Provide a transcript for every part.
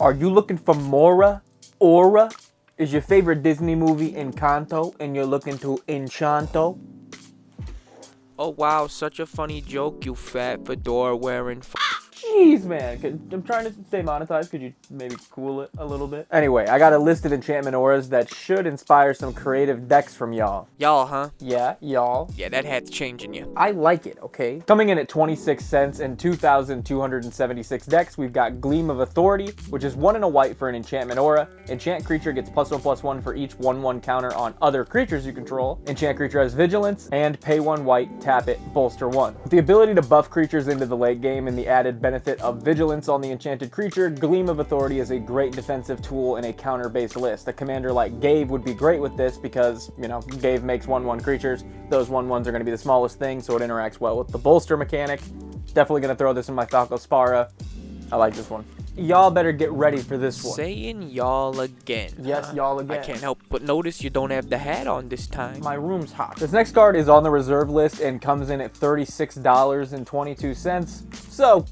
Are you looking for Mora? Aura? Is your favorite Disney movie Encanto and you're looking to Enchanto? Oh wow, such a funny joke, you fat fedora wearing Jeez, man. I'm trying to stay monetized. Could you maybe cool it a little bit? Anyway, I got a list of enchantment auras that should inspire some creative decks from y'all. Y'all, huh? Yeah, y'all. Yeah, that hat's changing you. I like it, okay? Coming in at 26 cents and 2,276 decks, we've got Gleam of Authority, which is 1 and a white for an enchantment aura. Enchant creature gets +1/+1 for each 1/1 counter on other creatures you control. Enchant creature has vigilance, and pay 1 white, tap it, bolster 1. With the ability to buff creatures into the late game and the added benefit of vigilance on the enchanted creature, Gleam of Authority is a great defensive tool in a counter-based list. A commander like Gabe would be great with this because, you know, Gabe makes 1/1 creatures. Those 1/1s are going to be the smallest thing, so it interacts well with the bolster mechanic. Definitely going to throw this in my Falco Spara. I like this one. Y'all better get ready for this one. Saying y'all again. Yes, y'all again. I can't help but notice you don't have the hat on this time. My room's hot. This next card is on the reserve list and comes in at $36.22. So,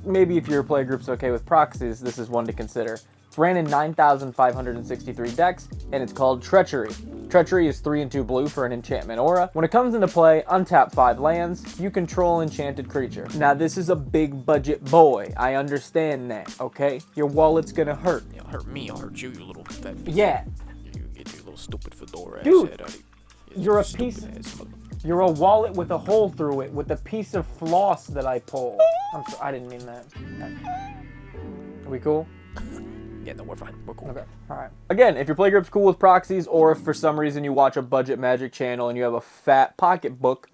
maybe if your playgroup's okay with proxies, this is one to consider. It's ran in 9,563 decks, and it's called Treachery. Treachery is 3 and 2 blue for an enchantment aura. When it comes into play, untap 5 lands. You control enchanted creature. Now, this is a big budget boy. I understand that, okay? Your wallet's gonna hurt. It'll hurt me, I'll hurt you, you little fat piece. Yeah. You get your little stupid fedora ass Dude, head out of you. You're a Stupid piece. ass mother- You're a wallet with a hole through it with a piece of floss that I pull. I'm sorry, I didn't mean that. Are we cool? Yeah, no, we're fine. We're cool. Okay, alright. Again, if your playgroup's cool with proxies, or if for some reason you watch a budget Magic channel and you have a fat pocketbook,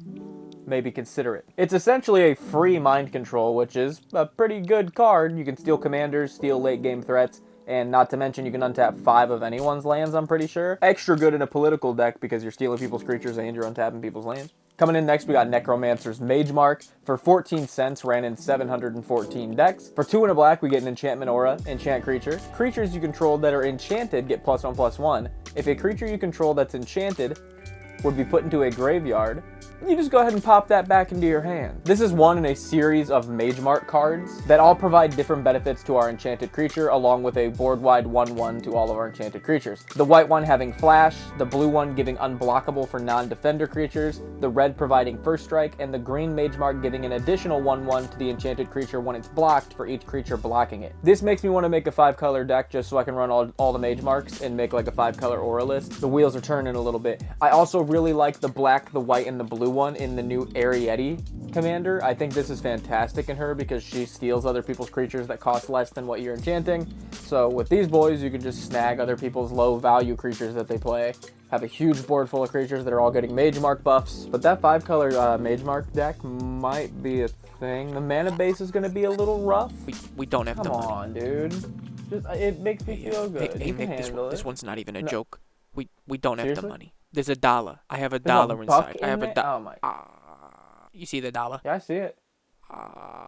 maybe consider it. It's essentially a free mind control, which is a pretty good card. You can steal commanders, steal late game threats, and not to mention you can untap 5 of anyone's lands, I'm pretty sure. Extra good in a political deck because you're stealing people's creatures and you're untapping people's lands. Coming in next, we got Necromancer's Mage Mark. For 14 cents, ran in 714 decks. For 2 and a black, we get an enchantment aura, enchant creature. Creatures you control that are enchanted get +1/+1. If a creature you control that's enchanted would be put into a graveyard, you just go ahead and pop that back into your hand. This is one in a series of Mage Mark cards that all provide different benefits to our enchanted creature, along with a board-wide 1/1 to all of our enchanted creatures. The white one having flash, the blue one giving unblockable for non-defender creatures, the red providing first strike, and the green Mage Mark giving an additional 1/1 to the enchanted creature when it's blocked for each creature blocking it. This makes me want to make a 5-color deck just so I can run all the Mage Marks and make like a 5-color aura list. The wheels are turning a little bit. I also really like the black, the white, and the blue one in the new Ariete commander. I think this is fantastic in her because she steals other people's creatures that cost less than what you're enchanting. So with these boys, you can just snag other people's low value creatures that they play. Have a huge board full of creatures that are all getting Mage Mark buffs. But that 5-color Mage Mark deck might be a thing. The mana base is going to be a little rough. We don't have the money. Come on, dude. Just, it makes me feel good. Hey, You can Nick, handle it. this one's not even a joke. We don't have Seriously? the money. There's $1. I have There's $1 buck inside. I in have there? $1. Oh my. You see the $1? Yeah, I see it.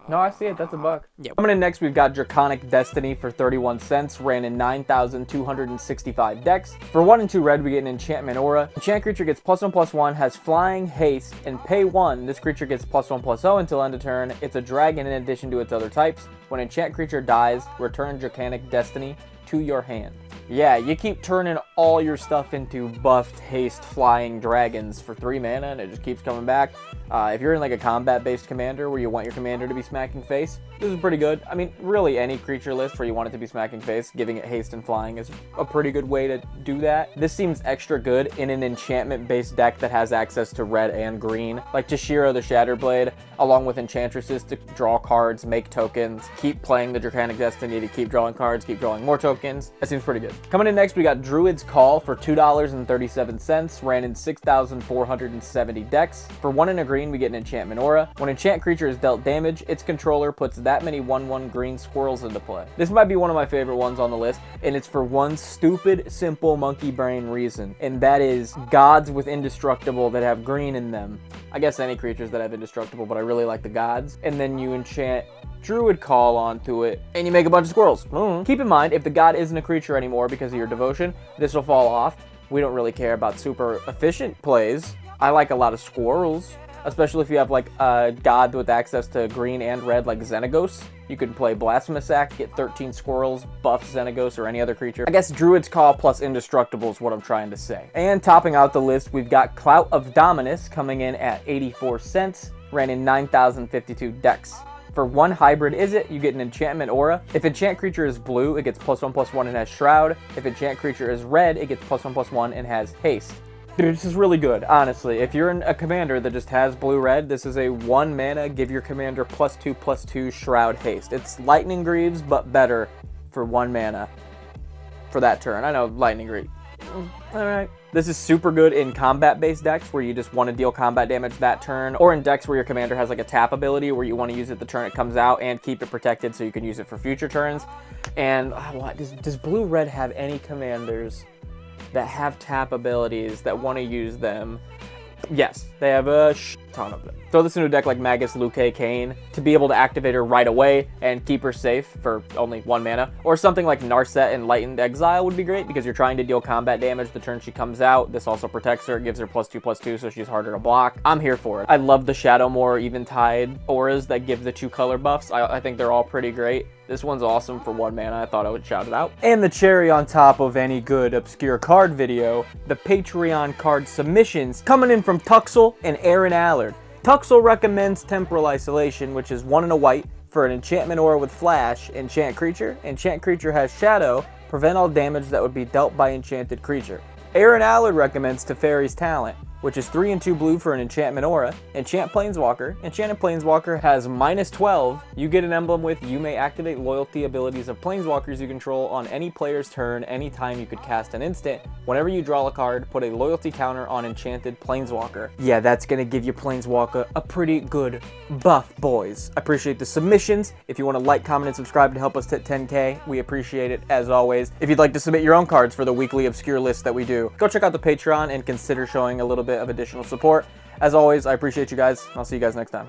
No, I see it. That's a buck. Yeah. Coming in next, we've got Draconic Destiny for 31 cents. Ran in 9,265 decks. For 1 and 2 red, we get an enchantment aura. Enchant creature gets +1/+1, has flying, haste, and pay 1. This creature gets +1/+0 until end of turn. It's a dragon in addition to its other types. When enchant creature dies, return Draconic Destiny to your hand. Yeah, you keep turning all your stuff into buffed, haste, flying dragons for 3 mana, and it just keeps coming back. If you're in like a combat-based commander where you want your commander to be smacking face, this is pretty good. I mean, really any creature list where you want it to be smacking face, giving it haste and flying is a pretty good way to do that. This seems extra good in an enchantment-based deck that has access to red and green, like Tashira the Shatterblade, along with enchantresses to draw cards, make tokens, keep playing the Draconic Destiny to keep drawing cards, keep drawing more tokens. That seems pretty good. Coming in next, we got Druid's Call for $2.37, ran in 6,470 decks. For 1 and a green, we get an enchantment aura. When enchant creature is dealt damage, its controller puts that many 1/1 green squirrels into play. This might be one of my favorite ones on the list, and it's for one stupid, simple monkey brain reason, and that is gods with indestructible that have green in them. I guess any creatures that have indestructible, but I really like the gods. And then you enchant Druid Call onto it, and you make a bunch of squirrels. Keep in mind, if the god isn't a creature anymore because of your devotion, this will fall off. We don't really care about super efficient plays. I like a lot of squirrels. especially if you have like a god with access to green and red like Xenagos. You can play Blasphemous Act, get 13 squirrels, buff Xenagos or any other creature. I guess Druid's Call plus Indestructible is what I'm trying to say. And topping out the list, we've got Clout of Dominus coming in at 84 cents, ran in 9,052 decks. For one hybrid you get an enchantment aura. If enchant creature is blue, it gets +1/+1 and has Shroud. If enchant creature is red, it gets +1/+1 and has haste. Dude, this is really good, honestly. If you're a commander that just has blue-red, this is a 1 mana, give your commander +2/+2 Shroud haste. It's Lightning Greaves, but better for 1 mana for that turn. I know, Lightning Greaves. Alright. This is super good in combat-based decks where you just want to deal combat damage that turn, or in decks where your commander has like a tap ability where you want to use it the turn it comes out and keep it protected so you can use it for future turns. And does blue-red have any commanders that have tap abilities that want to use them? Yes, they have a ton of them. Throw this into a deck like Magus Luque Kane to be able to activate her right away and keep her safe for only 1 mana. Or something like Narset Enlightened Exile would be great because you're trying to deal combat damage the turn she comes out. This also protects her, gives her +2/+2 so she's harder to block. I'm here for it. I love the Shadowmoor Eventide auras that give the 2 color buffs. I think they're all pretty great. This one's awesome for 1 mana. I thought I would shout it out. And the cherry on top of any good obscure card video, the Patreon card submissions coming in from Tuxel and Aaron Allard. Tuxel recommends Temporal Isolation, which is 1 and a white for an enchantment aura with flash, enchant creature has shadow, prevent all damage that would be dealt by enchanted creature. Aaron Allard recommends Teferi's Talent, which is 3 and 2 blue for an enchantment aura, enchant Planeswalker. Enchanted Planeswalker has -12. You get an emblem with you may activate loyalty abilities of Planeswalkers you control on any player's turn anytime you could cast an instant. Whenever you draw a card, put a loyalty counter on enchanted Planeswalker. Yeah, that's gonna give your Planeswalker a pretty good buff, boys. I appreciate the submissions. If you want to like, comment, and subscribe to help us hit 10K, we appreciate it as always. If you'd like to submit your own cards for the weekly obscure list that we do, go check out the Patreon and consider showing a little bit of additional support. As always, I appreciate you guys. I'll see you guys next time.